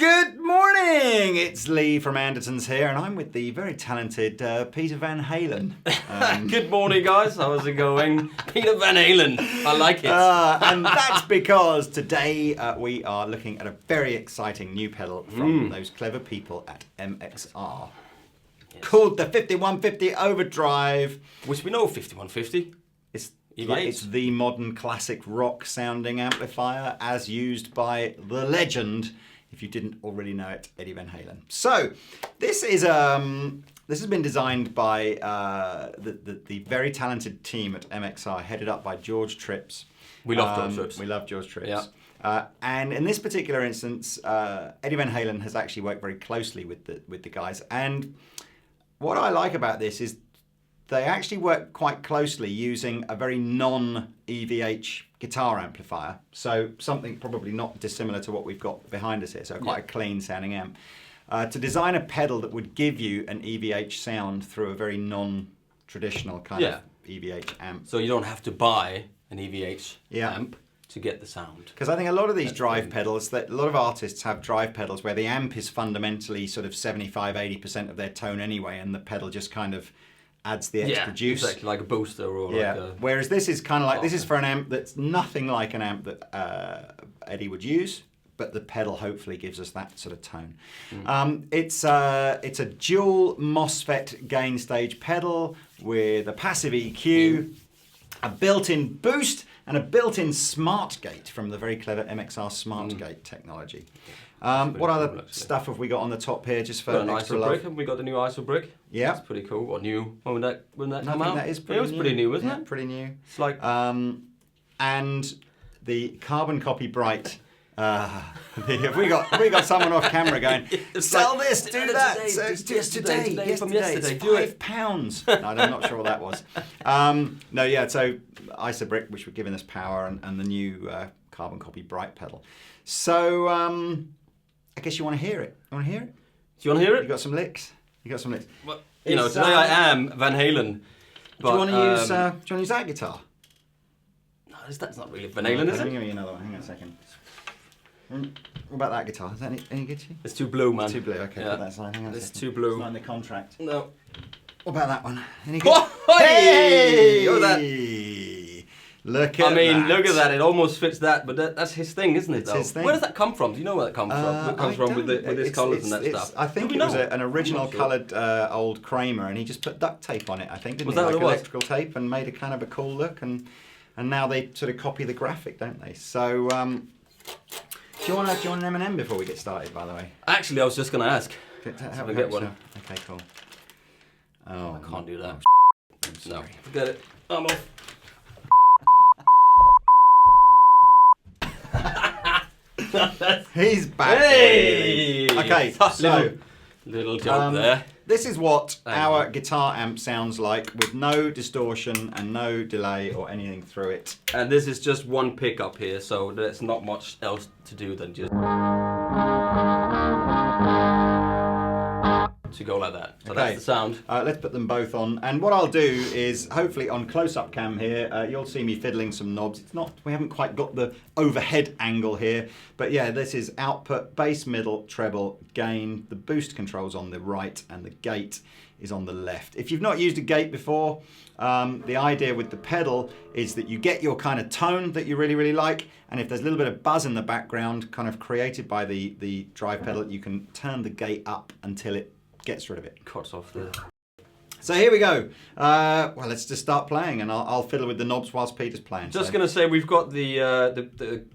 Good morning! It's Lee from Andertons here, and I'm with the very talented Peter Van Halen. Good morning, guys. How's it going? Peter Van Halen. I like it. And that's because today we are looking at a very exciting new pedal from those clever people at MXR. Yes. Called the 5150 Overdrive. Which we know 5150. It's the modern classic rock sounding amplifier as used by the legend, if you didn't already know it, Eddie Van Halen. So this is this has been designed by the very talented team at MXR, headed up by George Tripps. We love George Tripps. We love George Tripps. Yeah. And in this particular instance, Eddie Van Halen has actually worked very closely with the guys. And what I like about this is they actually work quite closely using a very non-EVH guitar amplifier. So something probably not dissimilar to what we've got behind us here. So quite a clean sounding amp. To design a pedal that would give you an EVH sound through a very non-traditional kind of EVH amp. So you don't have to buy an EVH amp to get the sound. Because I think a lot of these drive pedals, a lot of artists have drive pedals where the amp is fundamentally sort of 75-80% of their tone anyway, and the pedal just kind of adds the extra juice. Exactly, like a booster or like a... Whereas this is kind of like, this is for an amp that's nothing like an amp that Eddie would use, but the pedal hopefully gives us that sort of tone. It's a dual MOSFET gain stage pedal with a passive EQ, a built-in boost, and a built-in smart gate from the very clever MXR smart gate technology. What other stuff have we got on the top here just for an extra ISO love? brick. Haven't we got the new ISO brick? Yeah. That's pretty cool. Or new. When that come out? That is pretty it was pretty new, wasn't it? it? Pretty new. It's like... and the carbon copy bright. Have we got someone off camera going, sell this, do that. Today, So just yesterday, from yesterday. it's Do it. £5. No, I'm not sure what that was. So ISO brick, which were giving us power, and the new carbon copy bright pedal. So I guess you want to hear it. You want to hear it? Do you want to hear it? You got some licks? Well, today I am Van Halen. But, do you want to use that guitar? No, that's not really Van Halen, is Let it? me give you another one. Hang on a second. What about that guitar? Is that any good to you? It's too blue, man. Too blue. Okay, Yeah. put that aside. Hang on a It's second. too blue. It's not in the contract. No. What about that one? Any good? Hey! Look at that. Look at that. Look at that. It almost fits that, but that's his thing, isn't it? It's his thing. Where does that come from? Do you know where that comes from? It comes from with his colours and that stuff. I think it was an original coloured old Kramer, and he just put duct tape on it. I think, didn't Was he? that what Like it was? electrical tape, and made a kind of a cool look, and now they sort of copy the graphic, don't they? So. Do you want an M&M before we get started, by the way? Actually, I was just going to ask. Have I get one? Okay, cool. Oh, I can't do that. No, forget it. I'm off. He's back. Hey! Okay, so little joke there. this is what our guitar amp sounds like with no distortion and no delay or anything through it. And this is just one pickup here, so there's not much else to do than just to go like that. So that's the sound. Let's put them both on. And what I'll do is, hopefully on close-up cam here, you'll see me fiddling some knobs. We haven't quite got the overhead angle here, but yeah, this is output, bass, middle, treble, gain. The boost control's on the right, and the gate is on the left. If you've not used a gate before, the idea with the pedal is that you get your kind of tone that you really, really like, and if there's a little bit of buzz in the background, kind of created by the drive pedal, you can turn the gate up until it gets rid of it. Cuts off the... So here we go. Well, let's just start playing, and I'll fiddle with the knobs whilst Peter's playing. Just going to say we've got the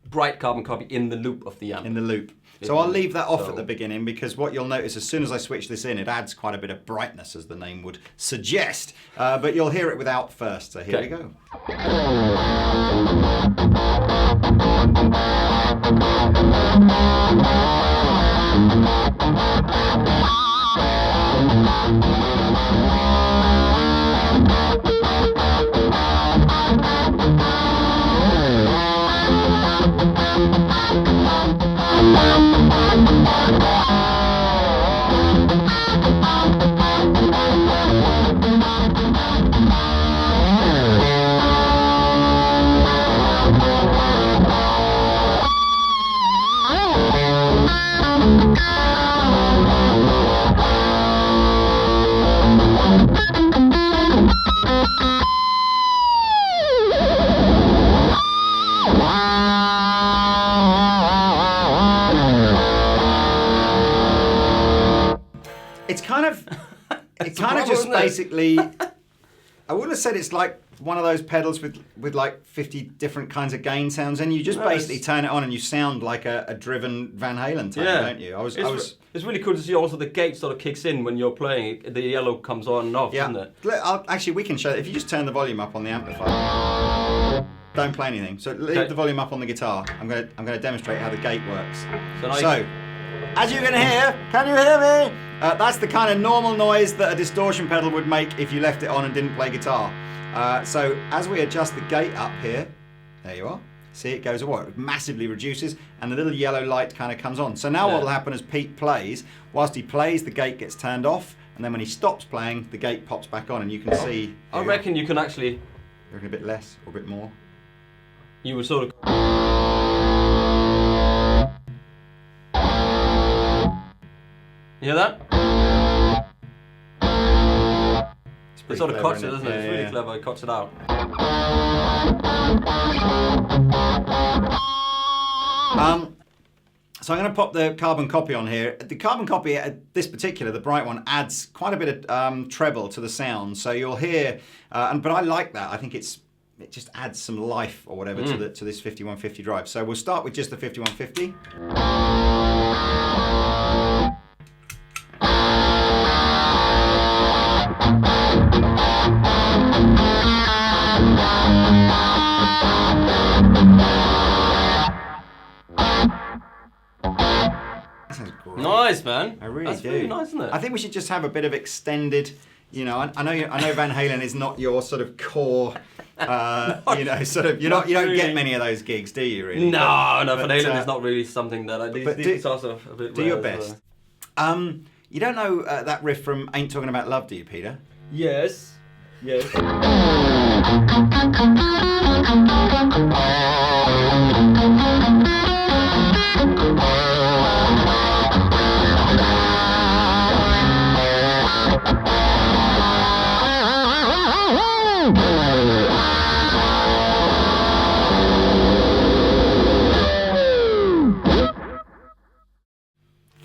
bright carbon copy in the loop of the amp. In the loop. So I'll leave that off at the beginning, because what you'll notice as soon as I switch this in, it adds quite a bit of brightness, as the name would suggest. But you'll hear it without first, so here we go. it's kind of It's just isn't it? basically. I wouldn't have said it's like one of those pedals with like 50 different kinds of gain sounds, and you just basically turn it on and you sound like a driven Van Halen type, don't you? It's really cool to see also the gate sort of kicks in when you're playing. The yellow comes on and off, Yeah. doesn't it? Actually, we can show it. If you just turn the volume up on the amplifier, don't play anything. So leave the volume up on the guitar. I'm gonna demonstrate how the gate works. So as you can hear, can you hear me? That's the kind of normal noise that a distortion pedal would make if you left it on and didn't play guitar. So as we adjust the gate up here, there you are. See, it goes away. It massively reduces, and the little yellow light kind of comes on. So now what will happen as Pete plays, whilst he plays, the gate gets turned off, and then when he stops playing, the gate pops back on, and you can see. I reckon you can actually. You reckon a bit less or a bit more? You would sort of. You hear that? It sort of cuts it, doesn't it? It's really clever. It cuts it out. So I'm going to pop the carbon copy on here. The carbon copy, this particular, the bright one, adds quite a bit of treble to the sound. So you'll hear, but I like that. I think it just adds some life or whatever to this 5150 drive. So we'll start with just the 5150. Nice, man. I really That's do. really nice, isn't it? I think we should just have a bit of extended. You know, I know Van Halen is not your sort of core. You know, sort of. You don't get many of those gigs, do you? Really? No, Van Halen is not really something that I do. These guitars are a bit. Do your best. You don't know that riff from "Ain't Talking About Love," do you, Peter? Yes. Yes.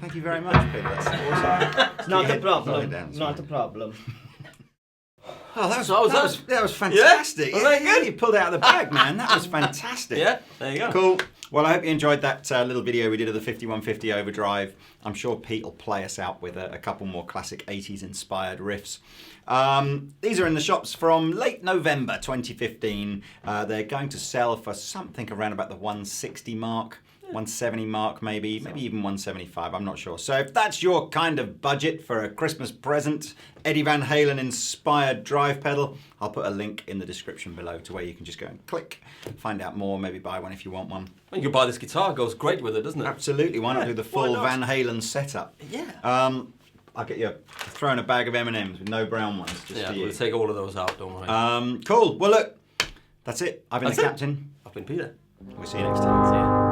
Thank you very much, Peter. That's awesome. Not a problem. Not a problem. Oh, that was fantastic. Yeah? Was that good? You pulled it out of the bag, man. That was fantastic. Yeah, there you go. Cool. Well, I hope you enjoyed that little video we did of the 5150 Overdrive. I'm sure Pete will play us out with a couple more classic 80s inspired riffs. These are in the shops from late November 2015. They're going to sell for something around about the 160 mark. 170 mark, maybe even 175, I'm not sure. So if that's your kind of budget for a Christmas present, Eddie Van Halen inspired drive pedal, I'll put a link in the description below to where you can just go and click, find out more, maybe buy one if you want one. Well, you can buy this guitar, it goes great with it, doesn't it? Absolutely, why not do the full Van Halen setup? Yeah. I'll get you thrown a bag of M&Ms with no brown ones, just for you. We'll take all of those out, don't worry. Cool, well look, that's it. I've been the captain. I've been Peter. We'll see you next time. See ya.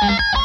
Yeah.